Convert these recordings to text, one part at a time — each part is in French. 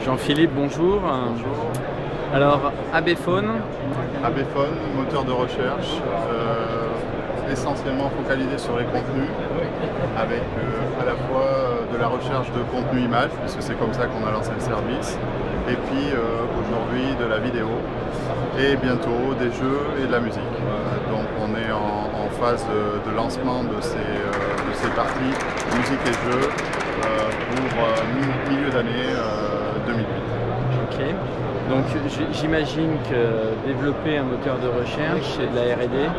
Jean-Philippe, bonjour. Bonjour. Alors, ABphone. ABphone, moteur de recherche, essentiellement focalisé sur les contenus, avec à la fois de la recherche de contenu image, puisque c'est comme ça qu'on a lancé le service, et puis aujourd'hui de la vidéo, et bientôt des jeux et de la musique. Donc on est en phase de lancement de ces parties, musique et jeux, pour milieu d'année 2008. Ok. Donc j'imagine que développer un moteur de recherche, c'est de la R&D.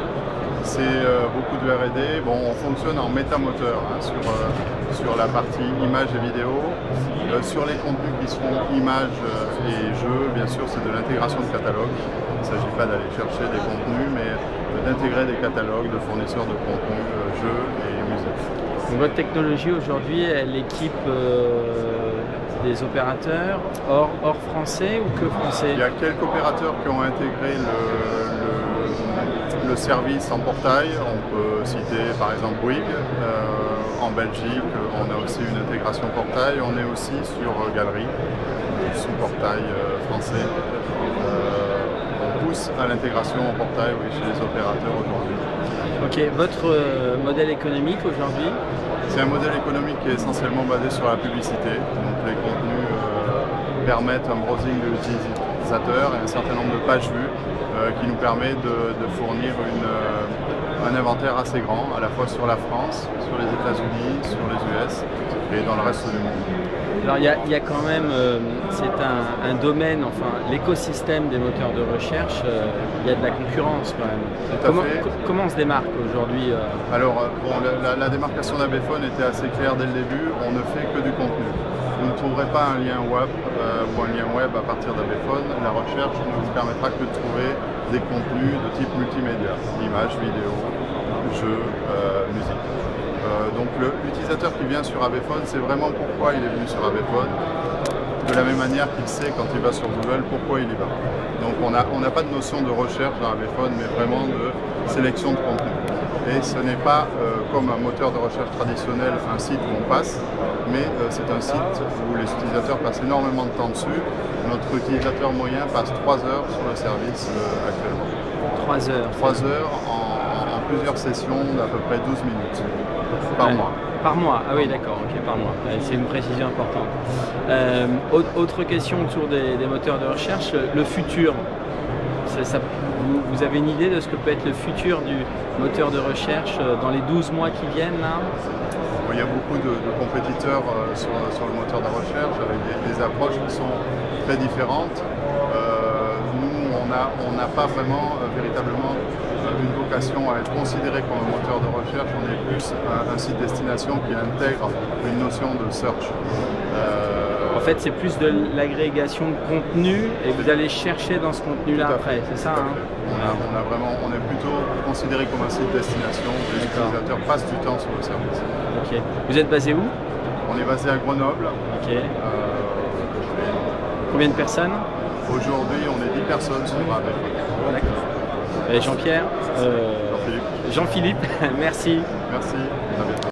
C'est beaucoup de R&D. Bon, on fonctionne en métamoteur sur la partie images et vidéos. Sur les contenus qui seront images et jeux, bien sûr, c'est de l'intégration de catalogues. Il ne s'agit pas d'aller chercher des contenus, mais d'intégrer des catalogues de fournisseurs de contenus, jeux et musique. Donc, votre technologie aujourd'hui, elle équipe des opérateurs hors français ou que français? Il y a quelques opérateurs qui ont intégré le service en portail. On peut citer par exemple Bouygues. En Belgique, on a aussi une intégration portail. On est aussi sur Galerie, sous portail français. On pousse à l'intégration en portail, oui, chez les opérateurs aujourd'hui. Ok, votre modèle économique aujourd'hui? C'est un modèle économique qui est essentiellement basé sur la publicité. Donc les contenus permettent un browsing de l'utilisateur et un certain nombre de pages vues qui nous permet de fournir un inventaire assez grand, à la fois sur la France, sur les États-Unis, sur les US et dans le reste du monde. Alors il y a quand même, c'est un domaine, enfin l'écosystème des moteurs de recherche, il y a de la concurrence quand même. Comment on se démarque aujourd'hui? Alors bon, la démarcation d'ABphone était assez claire dès le début, on ne fait que du contenu. Vous ne trouverez pas un lien web ou un lien web à partir d'ABphone. La recherche ne vous permettra que de trouver des contenus de type multimédia, images, vidéos, jeux, musique. Donc l'utilisateur qui vient sur ABphone, c'est vraiment pourquoi il est venu sur ABphone, de la même manière qu'il sait quand il va sur Google pourquoi il y va. Donc on n'a pas de notion de recherche dans ABphone, mais vraiment de sélection de contenu. Et ce n'est pas comme un moteur de recherche traditionnel, un site où on passe, mais c'est un site où les utilisateurs passent énormément de temps dessus. Notre utilisateur moyen passe 3 heures sur le service actuellement. 3 heures 3 heures en plusieurs sessions d'à peu près 12 minutes par mois. Par mois, ah oui d'accord, ok, par mois. C'est une précision importante. Autre question autour des moteurs de recherche, le futur. Vous avez une idée de ce que peut être le futur du moteur de recherche dans les 12 mois qui viennent là? Il y a beaucoup de compétiteurs sur le moteur de recherche avec des approches qui sont très différentes. Nous, on n'a pas vraiment véritablement une vocation à être considéré comme un moteur de recherche. On est plus un site destination qui intègre une notion de search. En fait, c'est plus de l'agrégation de contenu et vous allez chercher dans ce contenu-là après, c'est ça hein? On est plutôt considéré comme un site destination où les utilisateurs passent du temps sur le service. Ok. Vous êtes basé où? On est basé à Grenoble. Ok. Combien de personnes? Aujourd'hui, on est 10 personnes sur ABphone. D'accord. Jean-Pierre, Jean-Philippe. Jean-Philippe, merci. Merci. À bientôt.